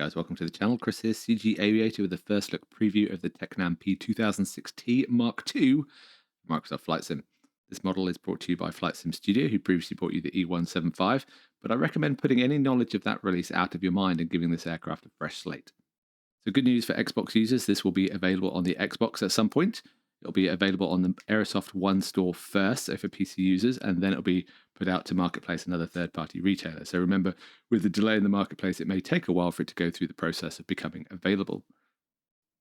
Guys, welcome to the channel. Chris here, CG Aviator, with the first look preview of the Tecnam P2006T Mk II Microsoft Flight Sim. This model is brought to you by Flight Sim Studio, who previously brought you the E175, but I recommend putting any knowledge of that release out of your mind and giving this aircraft a fresh slate. So good news for Xbox users, this will be available on the Xbox at some point. It'll be available on the Aerosoft One store first, so for PC users, and then it'll be put out to Marketplace and other third-party retailers. So remember, with the delay in the Marketplace, it may take a while for it to go through the process of becoming available.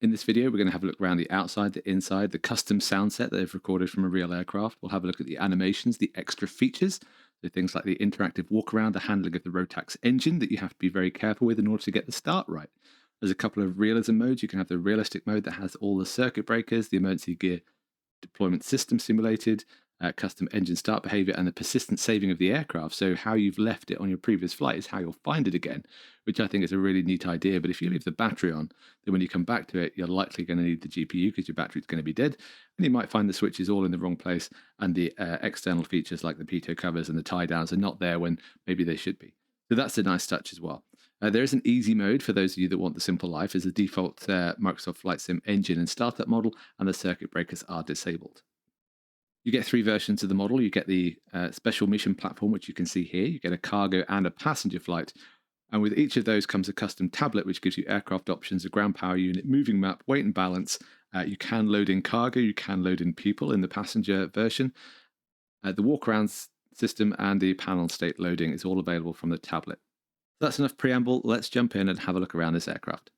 In this video, we're going to have a look around the outside, the inside, the custom sound set that they've recorded from a real aircraft. We'll have a look at the animations, the extra features, so things like the interactive walk-around, the handling of the Rotax engine that you have to be very careful with in order to get the start right. There's a couple of realism modes. You can have the realistic mode that has all the circuit breakers, the emergency gear deployment system simulated, custom engine start behavior, and the persistent saving of the aircraft. So how you've left it on your previous flight is how you'll find it again, which I think is a really neat idea. But if you leave the battery on, then when you come back to it, you're likely going to need the GPU because your battery's going to be dead. And you might find the switches all in the wrong place, and the external features like the pitot covers and the tie downs are not there when maybe they should be. So that's a nice touch as well. There is an easy mode for those of you that want the simple life, as the default Microsoft Flight Sim engine and startup model, and the circuit breakers are disabled. You get three versions of the model. You get the special mission platform, which you can see here. You get a cargo and a passenger flight. And with each of those comes a custom tablet, which gives you aircraft options, a ground power unit, moving map, weight and balance. You can load in cargo, you can load in people in the passenger version. The walk-around system and the panel state loading is all available from the tablet. That's enough preamble. Let's jump in and have a look around this aircraft.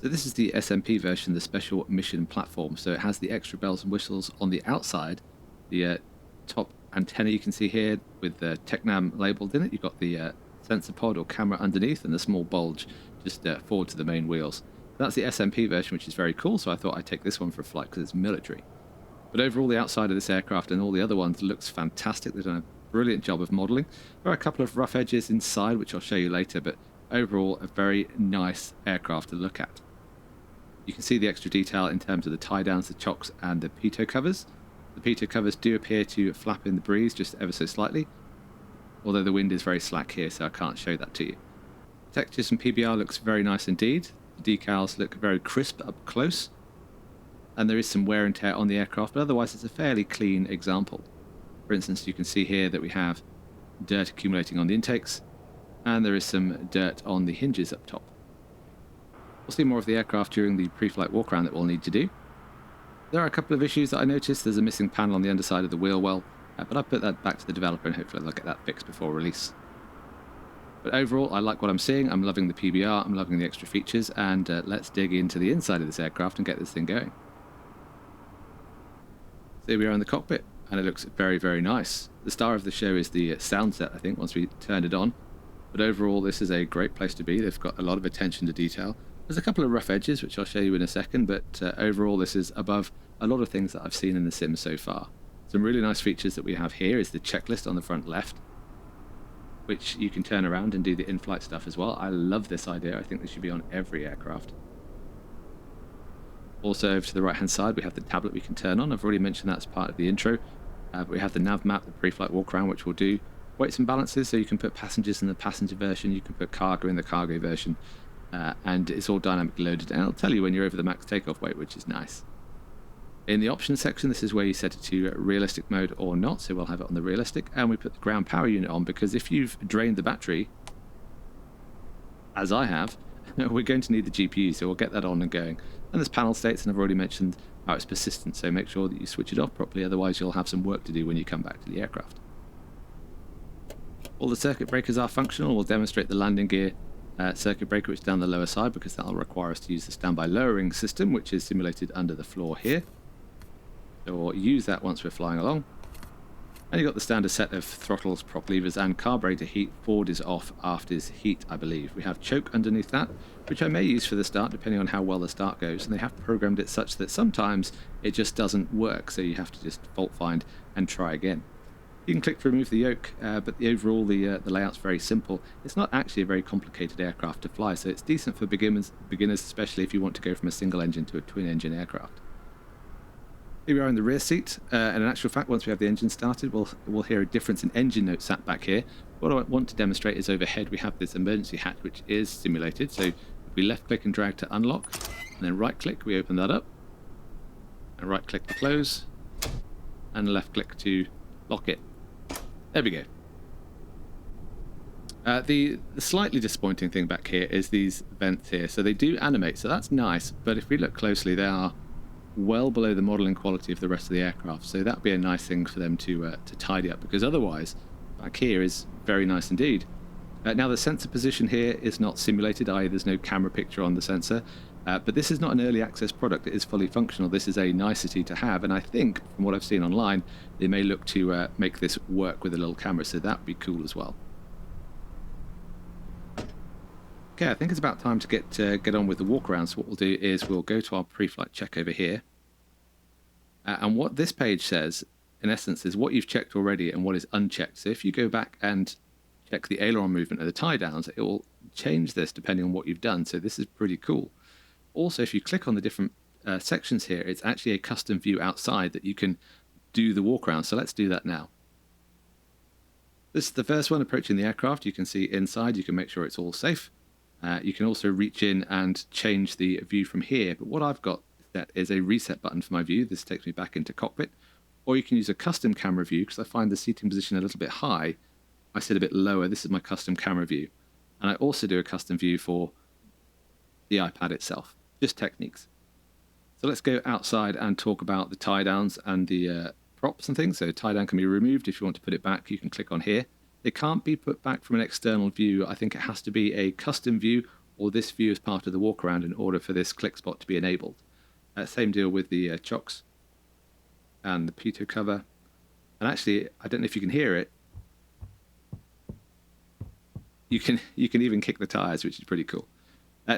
So this is the SMP version, the special mission platform. So it has the extra bells and whistles on the outside. The top antenna you can see here with the Tecnam labeled in it. You've got the sensor pod or camera underneath and the small bulge just forward to the main wheels. That's the SMP version, which is very cool. So I thought I'd take this one for a flight because it's military. But overall, the outside of this aircraft and all the other ones looks fantastic. They've done a brilliant job of modelling. There are a couple of rough edges inside, which I'll show you later, but overall a very nice aircraft to look at. You can see the extra detail in terms of the tie downs, the chocks and the pitot covers. The pitot covers do appear to flap in the breeze just ever so slightly, although the wind is very slack here, so I can't show that to you. Textures and PBR looks very nice indeed. The decals look very crisp up close, and there is some wear and tear on the aircraft, but otherwise it's a fairly clean example. For instance, you can see here that we have dirt accumulating on the intakes, and there is some dirt on the hinges up top. We'll see more of the aircraft during the pre-flight walk-around that we'll need to do. There are a couple of issues that I noticed. There's a missing panel on the underside of the wheel well, but I'll put that back to the developer and hopefully they'll get that fixed before release. But overall, I like what I'm seeing. I'm loving the PBR, I'm loving the extra features, and let's dig into the inside of this aircraft and get this thing going. So here we are in the cockpit, and it looks very, very nice. The star of the show is the sound set, I think, once we turn it on. But overall, this is a great place to be. They've got a lot of attention to detail. There's a couple of rough edges, which I'll show you in a second, but overall, this is above a lot of things that I've seen in the sim so far. Some really nice features that we have here is the checklist on the front left, which you can turn around and do the in-flight stuff as well. I love this idea. I think this should be on every aircraft. Also, over to the right-hand side, we have the tablet we can turn on. I've already mentioned that as part of the intro. We have the nav map, the pre-flight walk-around, which will do weights and balances, so you can put passengers in the passenger version, you can put cargo in the cargo version, and it's all dynamically loaded, and it'll tell you when you're over the max takeoff weight, which is nice. In the options section, this is where you set it to realistic mode or not, so we'll have it on the realistic, and we put the ground power unit on, because if you've drained the battery, as I have, we're going to need the GPU, so we'll get that on and going. And there's panel states, and I've already mentioned how it's persistent, so make sure that you switch it off properly, otherwise you'll have some work to do when you come back to the aircraft. All the circuit breakers are functional. We'll demonstrate the landing gear circuit breaker, which is down the lower side, because that'll require us to use the standby lowering system, which is simulated under the floor here. So we'll use that once we're flying along. And you've got the standard set of throttles, prop levers, and carburetor heat. Forward is off, aft is heat, I believe. We have choke underneath that, which I may use for the start, depending on how well the start goes. And they have programmed it such that sometimes it just doesn't work, so you have to just fault find and try again. You can click to remove the yoke, but overall the layout's very simple. It's not actually a very complicated aircraft to fly, so it's decent for beginners, especially if you want to go from a single engine to a twin engine aircraft. Here we are in the rear seat, and in actual fact, once we have the engine started, we'll hear a difference in engine note sat back here. What I want to demonstrate is overhead we have this emergency hatch, which is simulated. So if we left click and drag to unlock, and then right click, we open that up, and right click to close, and left click to lock it. There we go. The slightly disappointing thing back here is these vents here. So they do animate, so that's nice, but if we look closely, they are well below the modelling quality of the rest of the aircraft, so that would be a nice thing for them to tidy up, because otherwise back here is very nice indeed. Now the sensor position here is not simulated, i.e. there's no camera picture on the sensor, but this is not an early access product. It is fully functional. This is a nicety to have, and I think from what I've seen online they may look to make this work with a little camera, so that would be cool as well. Okay, I think it's about time to get on with the walk around. So what we'll do is we'll go to our pre-flight check over here. And what this page says, in essence, is what you've checked already and what is unchecked. So if you go back and check the aileron movement or the tie downs, it will change this depending on what you've done. So this is pretty cool. Also, if you click on the different sections here, it's actually a custom view outside that you can do the walk around. So let's do that now. This is the first one approaching the aircraft. You can see inside, you can make sure it's all safe. You can also reach in and change the view from here, but what I've got set is a reset button for my view. This takes me back into Cockpit, or you can use a custom camera view, because I find the seating position a little bit high. I sit a bit lower. This is my custom camera view, and I also do a custom view for the iPad itself, just techniques. So let's go outside and talk about the tie downs and the props and things. So tie down can be removed. If you want to put it back, you can click on here. It can't be put back from an external view. I think it has to be a custom view, or this view is part of the walk around in order for this click spot to be enabled. Same deal with the chocks and the pitot cover. And actually, I don't know if you can hear it. You can even kick the tires, which is pretty cool.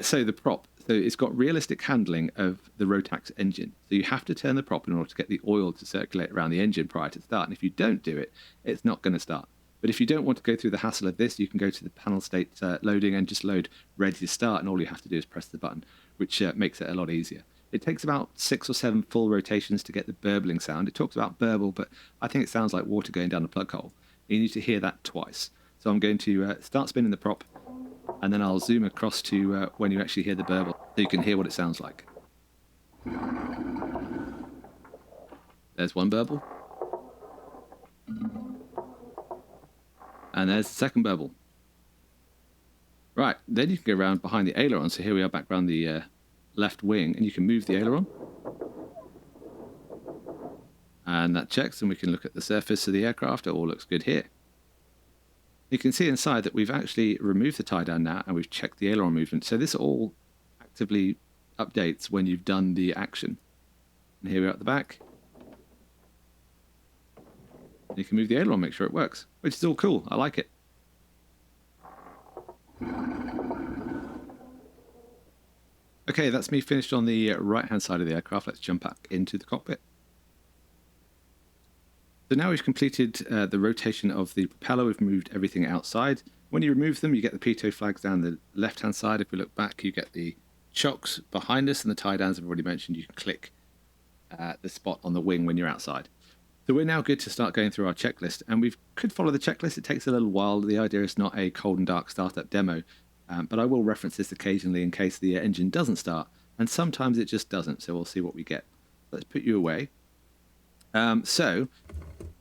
So the prop, so it's got realistic handling of the Rotax engine. So you have to turn the prop in order to get the oil to circulate around the engine prior to start. And if you don't do it, it's not going to start. But if you don't want to go through the hassle of this, you can go to the panel state loading and just load ready to start, and all you have to do is press the button, which makes it a lot easier. It takes about 6 or 7 full rotations to get the burbling sound. It talks about burble, but I think it sounds like water going down a plug hole. You need to hear that twice. So I'm going to start spinning the prop, and then I'll zoom across to when you actually hear the burble, so you can hear what it sounds like. There's one burble. And there's the second burble. Right, then you can go around behind the aileron. So here we are back around the left wing, and you can move the aileron. And that checks, and we can look at the surface of the aircraft. It all looks good here. You can see inside that we've actually removed the tie down now, and we've checked the aileron movement. So this all actively updates when you've done the action. And here we are at the back. You can move the aileron, make sure it works, which is all cool. I like it. Okay, that's me finished on the right-hand side of the aircraft. Let's jump back into the cockpit. So now we've completed the rotation of the propeller. We've moved everything outside. When you remove them, you get the pitot flags down the left-hand side. If we look back, you get the chocks behind us, and the tie downs I've already mentioned. You can click the spot on the wing when you're outside. So we're now good to start going through our checklist, and we could follow the checklist. It takes a little while. The idea is not a cold and dark startup demo, but I will reference this occasionally in case the engine doesn't start, and sometimes it just doesn't, so we'll see what we get. Let's put you away. So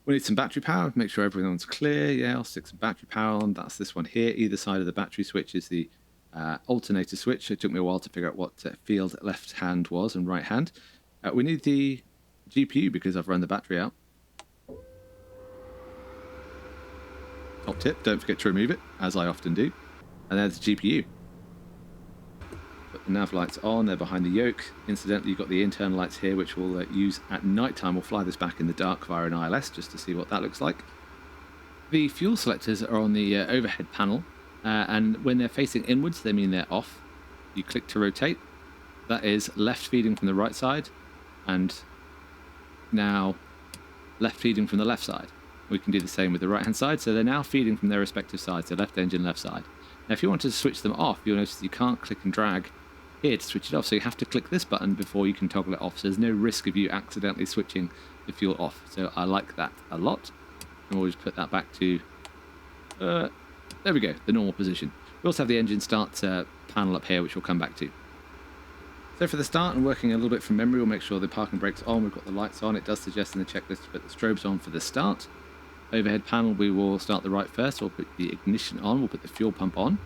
we need some battery power. Make sure everyone's clear. Yeah, I'll stick some battery power on. That's this one here. Either side of the battery switch is the alternator switch. It took me a while to figure out what field left hand was and right hand. We need the GPU because I've run the battery out. Top tip, don't forget to remove it, as I often do. And there's the GPU. Put the nav lights on, they're behind the yoke. Incidentally, you've got the internal lights here, which we'll use at night time. We'll fly this back in the dark via an ILS, just to see what that looks like. The fuel selectors are on the overhead panel, and when they're facing inwards, they mean they're off. You click to rotate. That is left feeding from the right side, and now left feeding from the left side. We can do the same with the right hand side, so they're now feeding from their respective sides, so left engine, left side. Now if you want to switch them off, you'll notice you can't click and drag here to switch it off. So you have to click this button before you can toggle it off. So there's no risk of you accidentally switching the fuel off. So I like that a lot. And we'll just put that back to, there we go, the normal position. We also have the engine start panel up here, which we'll come back to. So for the start, and working a little bit from memory, we'll make sure the parking brake's on, we've got the lights on. It does suggest in the checklist to put the strobes on for the start. Overhead panel, we will start the right first. We'll put the ignition on, we'll put the fuel pump on.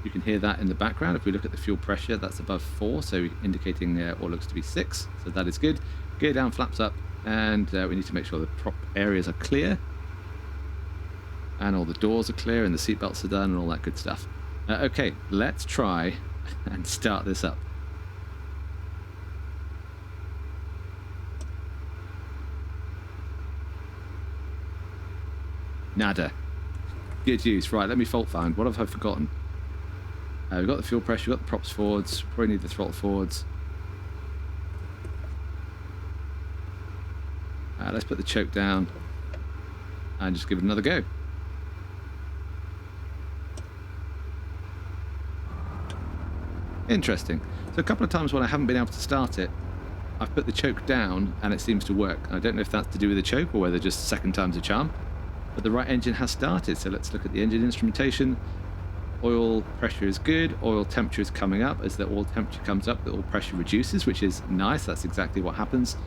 You can hear that in the background. If we look at the fuel pressure, that's above 4, so indicating what looks to be 6, so that is good. Gear down, flaps up, and we need to make sure the prop areas are clear. And all the doors are clear, and the seat belts are done, and all that good stuff. Okay, let's try and start this up. Nada. Good use. Right, let me fault find. What have I forgotten? We've got the fuel pressure, we've got the props forwards, probably need the throttle forwards. Let's put the choke down and just give it another go. Interesting. So a couple of times when I haven't been able to start it, I've put the choke down and it seems to work. I don't know if that's to do with the choke or whether just second time's a charm. But the right engine has started, so let's look at the engine instrumentation. Oil pressure is good, oil temperature is coming up. As the oil temperature comes up, the oil pressure reduces, which is nice. That's exactly what happens.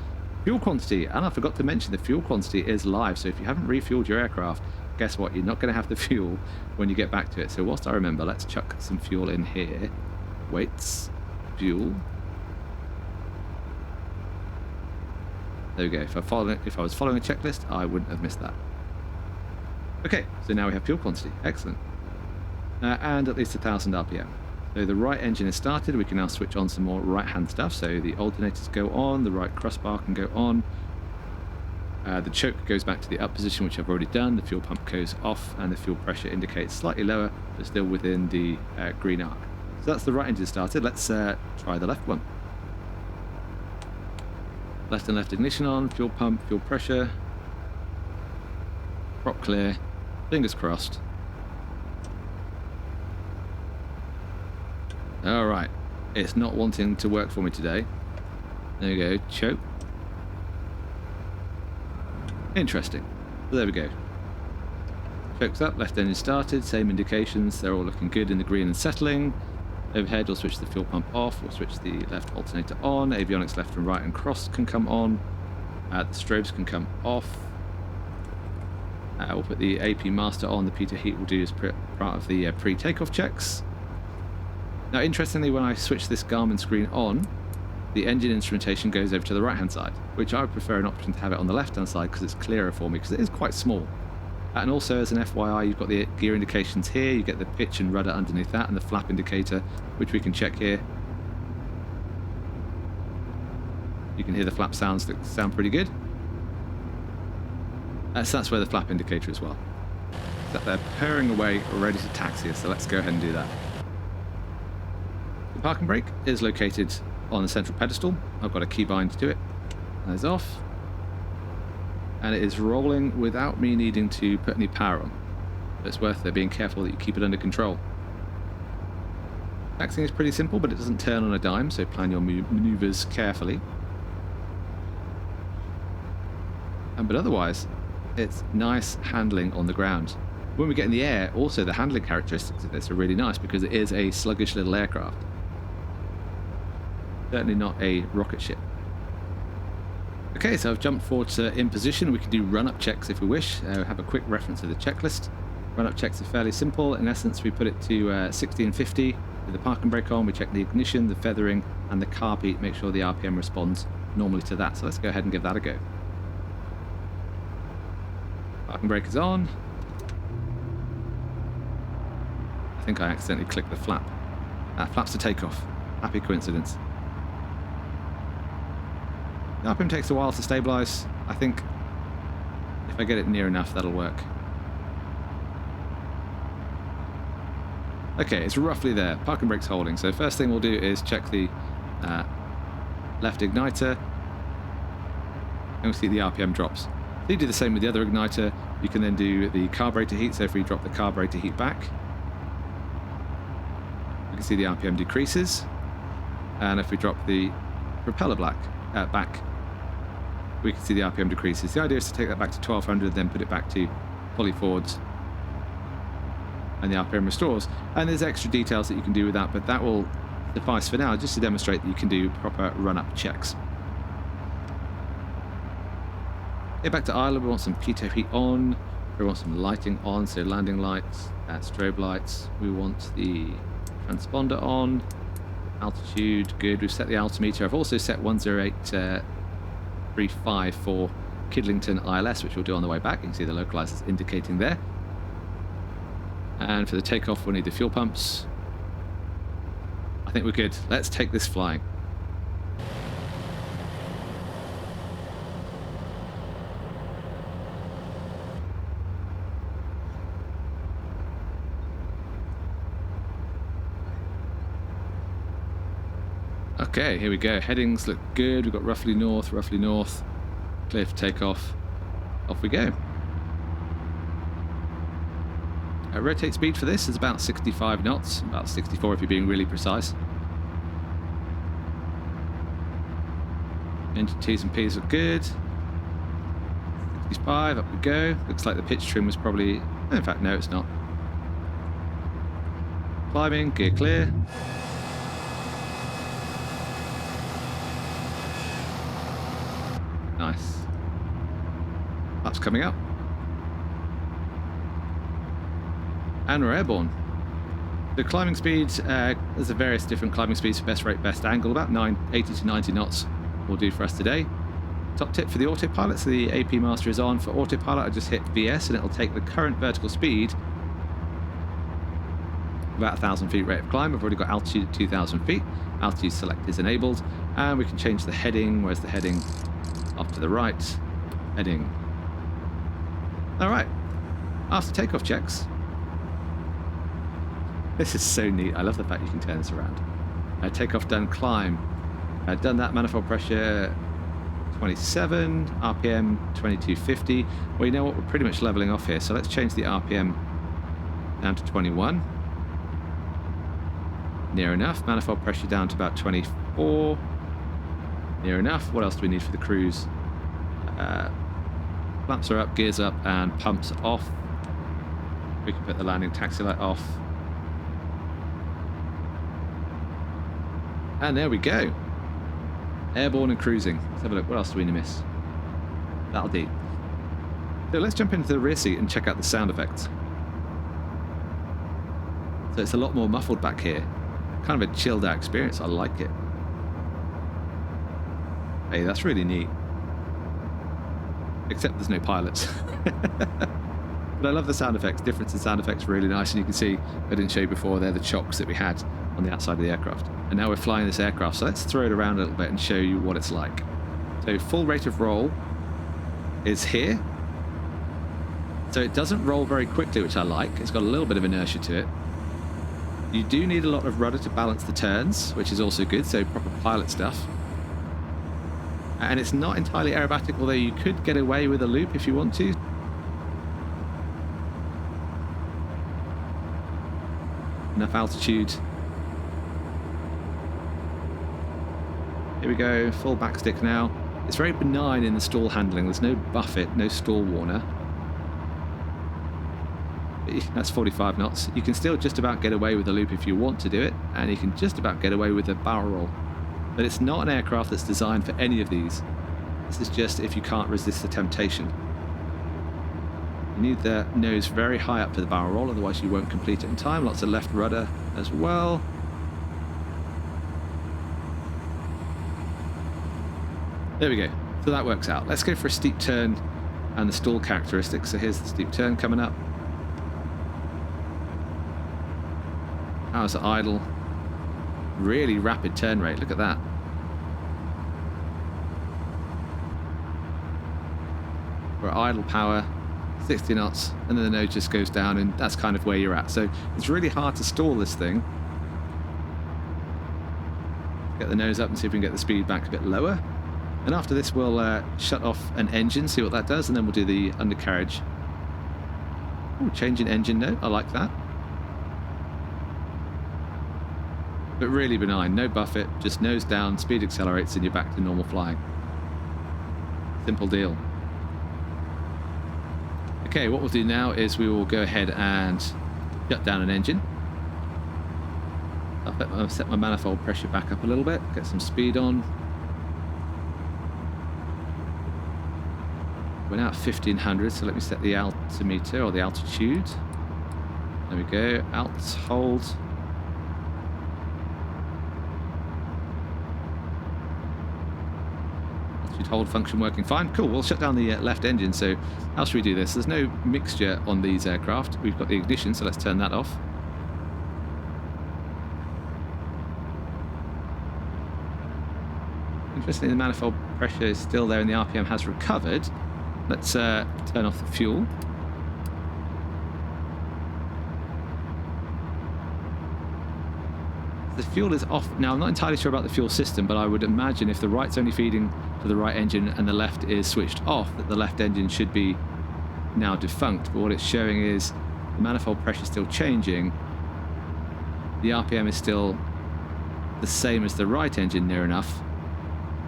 Fuel quantity, and I forgot to mention the fuel quantity is live, so if you haven't refueled your aircraft, guess what? You're not going to have the fuel when you get back to it. So whilst I remember, let's chuck some fuel in here. Weights, fuel. There we go. If I was following a checklist, I wouldn't have missed that. Okay, so now we have fuel quantity. Excellent. And at least 1,000 RPM. So the right engine is started. We can now switch on some more right-hand stuff. So the alternators go on, the right crossbar can go on. The choke goes back to the up position, which I've already done. The fuel pump goes off, and the fuel pressure indicates slightly lower, but still within the green arc. So that's the right engine started. Let's try the left one. Left and left ignition on, fuel pump, fuel pressure. Prop clear. Fingers crossed. Alright, it's not wanting to work for me today. There we go, choke. Interesting. So there we go. Choke's up, left engine started, same indications, they're all looking good in the green and settling. Overhead, we'll switch the fuel pump off, we'll switch the left alternator on, avionics left and right and cross can come on, the strobes can come off. We'll put the AP master on, the P2 heat will do as part of the pre-takeoff checks. Now interestingly, when I switch this Garmin screen on, the engine instrumentation goes over to the right hand side, which I would prefer an option to have it on the left hand side because it's clearer for me, because it is quite small. And also as an FYI, you've got the gear indications here, you get the pitch and rudder underneath that, and the flap indicator, which we can check here. You can hear the flap sounds that sound pretty good. So that's where the flap indicator as well. So they're purring away, ready to taxi us, so let's go ahead and do that. The parking brake is located on the central pedestal. I've got a key bind to it. That is off. And it is rolling without me needing to put any power on. But it's worth being careful that you keep it under control. Taxiing is pretty simple, but it doesn't turn on a dime, so plan your maneuvers carefully. But otherwise, it's nice handling on the ground. When we get in the air, also the handling characteristics of this are really nice because it is a sluggish little aircraft. Certainly not a rocket ship. Okay, so I've jumped forward to in position. We can do run-up checks if we wish. Have a quick reference to the checklist. Run-up checks are fairly simple. In essence, we put it to 1650 with the parking brake on. We check the ignition, the feathering, and the carb heat. Make sure the RPM responds normally to that. So let's go ahead and give that a go. Parking brake is on. I think I accidentally clicked the flap. Flaps to takeoff. Happy coincidence. The RPM takes a while to stabilise. I think if I get it near enough, that'll work. Okay, it's roughly there. Parking brake's holding. So first thing we'll do is check the left igniter. And we'll see the RPM drops. So you do the same with the other igniter. You can then do the carburetor heat. So if we drop the carburetor heat back, we can see the RPM decreases. And if we drop the propeller back, we can see the RPM decreases. The idea is to take that back to 1200, then put it back to fully forwards, and the RPM restores. And there's extra details that you can do with that, but that will suffice for now, just to demonstrate that you can do proper run-up checks. Get back to idle. We want some pitot heat on. We want some lighting on, so landing lights, strobe lights. We want the transponder on. Altitude, good. We've set the altimeter. I've also set 10835 for Kidlington ILS, which we'll do on the way back. You can see the localizers indicating there. And for the takeoff, we'll need the fuel pumps. I think we're good. Let's take this flying. Okay, here we go. Headings look good. We've got roughly north, clear for takeoff. Off we go. Rotate speed for this is about 65 knots, about 64 if you're being really precise. Engine T's and P's look good. 65, up we go. Looks like the pitch trim was probably... in fact, no, it's not. Climbing, gear clear. Nice. That's coming up. And we're airborne. The climbing speed, there's a various different climbing speeds for best rate, best angle. About 80 to 90 knots will do for us today. Top tip for the autopilot, so the AP master is on. For autopilot, I just hit VS and it'll take the current vertical speed, about 1,000 feet rate of climb. I've already got altitude at 2,000 feet. Altitude select is enabled. And we can change the heading. Where's the heading? Off to the right. Heading. Alright. After takeoff checks. This is so neat. I love the fact you can turn this around. Takeoff done, climb. Done that, manifold pressure 27, RPM 2250. Well, you know what? We're pretty much leveling off here. So let's change the RPM down to 21. Near enough. Manifold pressure down to about 24. Near enough. What else do we need for the cruise? Flaps are up, gears up, and pumps off. We can put the landing taxi light off. And there we go. Airborne and cruising. Let's have a look. What else do we miss? That'll do. So let's jump into the rear seat and check out the sound effects. So it's a lot more muffled back here. Kind of a chilled out experience. I like it. Hey, that's really neat. Except there's no pilots. But I love the sound effects. Difference in sound effects really nice. And you can see, I didn't show you before, they're the chocks that we had on the outside of the aircraft. And now we're flying this aircraft. So let's throw it around a little bit and show you what it's like. So full rate of roll is here. So it doesn't roll very quickly, which I like. It's got a little bit of inertia to it. You do need a lot of rudder to balance the turns, which is also good. So proper pilot stuff. And it's not entirely aerobatic, although you could get away with a loop if you want to. Enough altitude. Here we go, full backstick now. It's very benign in the stall handling. There's no buffet, no stall warner. That's 45 knots. You can still just about get away with a loop if you want to do it, and you can just about get away with a barrel roll. But it's not an aircraft that's designed for any of these. This is just if you can't resist the temptation. You need the nose very high up for the barrel roll, otherwise you won't complete it in time. Lots of left rudder as well. There we go. So that works out. Let's go for a steep turn and the stall characteristics. So here's the steep turn coming up. How's it idle? Really rapid turn rate. Look at that. For idle power, 60 knots, and then the nose just goes down, and that's kind of where you're at. So it's really hard to stall this thing. Get the nose up and see if we can get the speed back a bit lower. And after this, we'll shut off an engine, see what that does, and then we'll do the undercarriage. Ooh, change in engine note. I like that. but really benign. No buffet, just nose down, speed accelerates, and you're back to normal flying. Simple deal. Okay, what we'll do now is we will go ahead and shut down an engine. I'll set my manifold pressure back up a little bit, get some speed on. We're now at 1500, so let me set the altimeter or the altitude. There we go, alt, hold. Altitude hold function working fine. Cool, we'll shut down the left engine. So how should we do this? There's no mixture on these aircraft. We've got the ignition, so let's turn that off. Interestingly, the manifold pressure is still there and the RPM has recovered. Let's turn off the fuel. The fuel is off. Now, I'm not entirely sure about the fuel system, but I would imagine if the right's only feeding to the right engine and the left is switched off, that the left engine should be now defunct. But what it's showing is the manifold pressure is still changing. The RPM is still the same as the right engine near enough.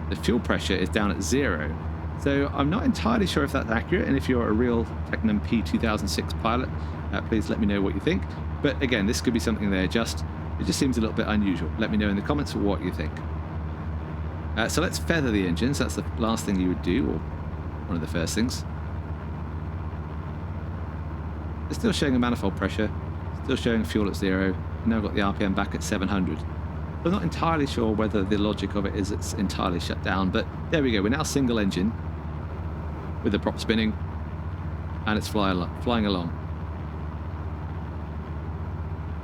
The fuel pressure is down at 0. So I'm not entirely sure if that's accurate, and if you're a real Tecnam P2006 pilot, please let me know what you think. But again, this could be something they adjust. It just seems a little bit unusual. Let me know in the comments what you think. So let's feather the engines. That's the last thing you would do, or one of the first things. It's still showing a manifold pressure, still showing fuel at 0. Now I've got the RPM back at 700. I'm not entirely sure whether the logic of it is it's entirely shut down, but there we go. We're now single engine with the prop spinning, and it's flying along.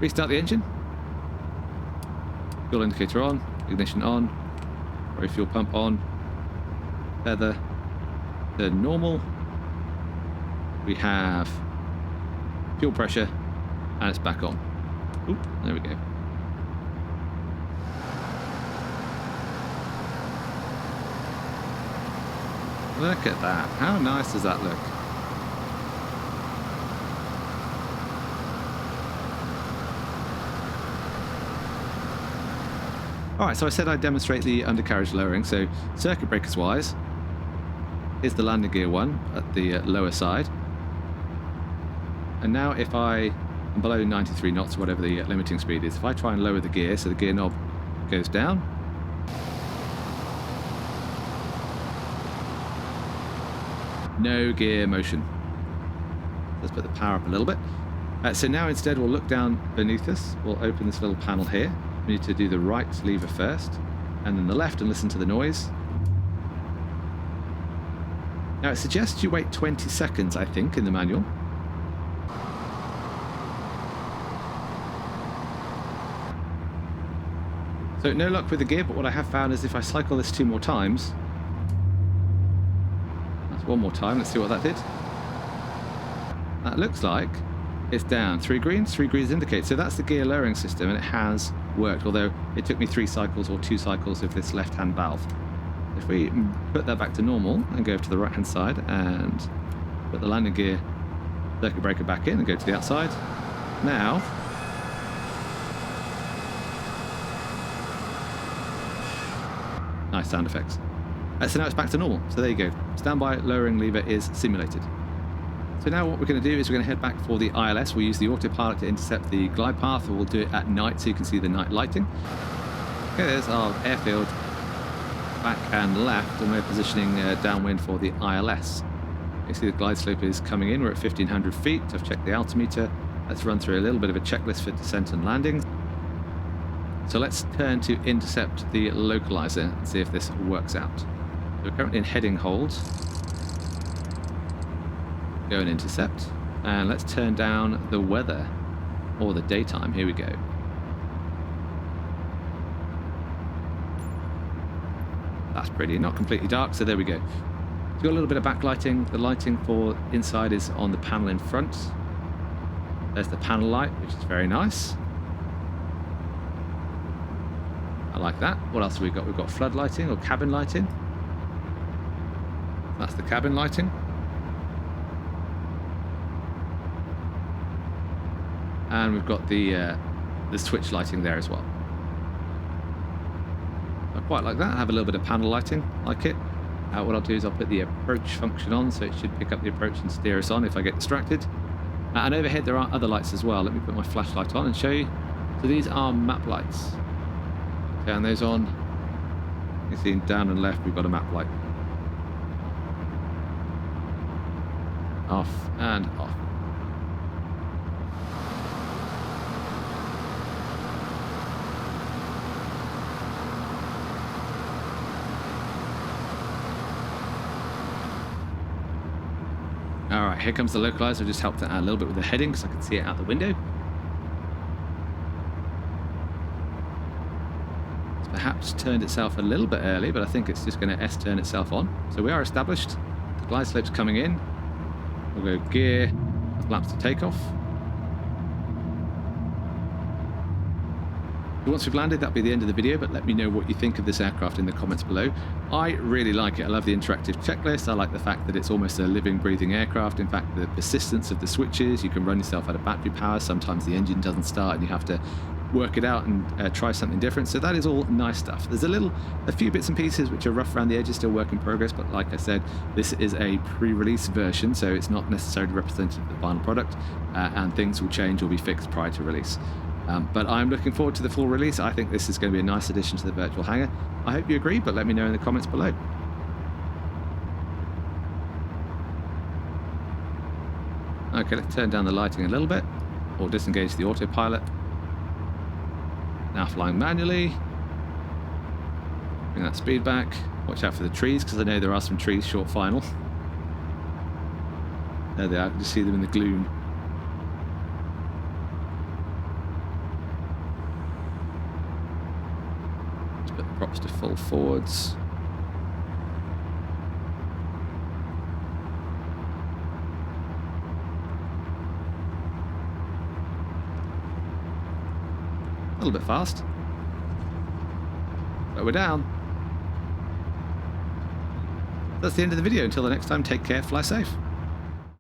Restart the engine. Fuel indicator on, ignition on, fuel pump on, feather to normal. We have fuel pressure, and it's back on. Oop, there we go. Look at that. How nice does that look? Alright, so I said I'd demonstrate the undercarriage lowering. So circuit breakers wise, here's the landing gear one at the lower side. And now if I am below 93 knots, or whatever the limiting speed is, if I try and lower the gear, so the gear knob goes down, no gear motion. Let's put the power up a little bit. So now instead we'll look down beneath us. We'll open this little panel here. We need to do the right lever first, and then the left, and listen to the noise. Now it suggests you wait 20 seconds, I think, in the manual. So no luck with the gear, but what I have found is if I cycle this 2 more times, one more time, let's see what that did. That looks like it's down. 3 greens indicate. So that's the gear lowering system, and it has worked, although it took me 3 cycles or 2 cycles of this left-hand valve. If we put that back to normal and go to the right-hand side and put the landing gear circuit breaker back in and go to the outside. Now, nice sound effects. So now it's back to normal. So there you go. Standby lowering lever is simulated. So now what we're going to do is we're going to head back for the ILS. We'll use the autopilot to intercept the glide path, or we'll do it at night so you can see the night lighting. Okay, there's our airfield back and left, and we're positioning downwind for the ILS. You see the glide slope is coming in. We're at 1500 feet. I've checked the altimeter. Let's run through a little bit of a checklist for descent and landing. So let's turn to intercept the localizer and see if this works out. We're currently in heading hold. Go and intercept. And let's turn down the weather, or the daytime. Here we go. That's pretty. Not completely dark, so there we go. We've got a little bit of backlighting. The lighting for inside is on the panel in front. There's the panel light, which is very nice. I like that. What else have we got? We've got flood lighting or cabin lighting. That's the cabin lighting. And we've got the switch lighting there as well. I quite like that. I have a little bit of panel lighting, like it. What I'll do is I'll put the approach function on, so it should pick up the approach and steer us on if I get distracted. And overhead there are other lights as well. Let me put my flashlight on and show you. So these are map lights. Turn those on. You see down and left we've got a map light. Off and off. Alright, here comes the localizer. I've just helped it out a little bit with the heading because I can see it out the window. It's perhaps turned itself a little bit early, but I think it's just going to S-turn itself on. So we are established. The glide slope's coming in. We'll go gear, flaps to takeoff. Once we've landed, that'll be the end of the video, but let me know what you think of this aircraft in the comments below. I really like it. I love the interactive checklist. I like the fact that it's almost a living, breathing aircraft. In fact, the persistence of the switches, you can run yourself out of battery power. Sometimes the engine doesn't start and you have to work it out and try something different. So that is all nice stuff. There's a few bits and pieces which are rough around the edges, still work in progress, but like I said, this is a pre-release version, so it's not necessarily representative of the final product, and things will change or be fixed prior to release. But I'm looking forward to the full release. I think this is going to be a nice addition to the virtual hangar. I hope you agree, but let me know in the comments below. Okay, let's turn down the lighting a little bit, or disengage the autopilot. Now flying manually. Bring that speed back. Watch out for the trees, because I know there are some trees short final. There they are, I can just see them in the gloom. Props to full forwards. A little bit fast, but we're down. That's the end of the video. Until the next time, take care, fly safe.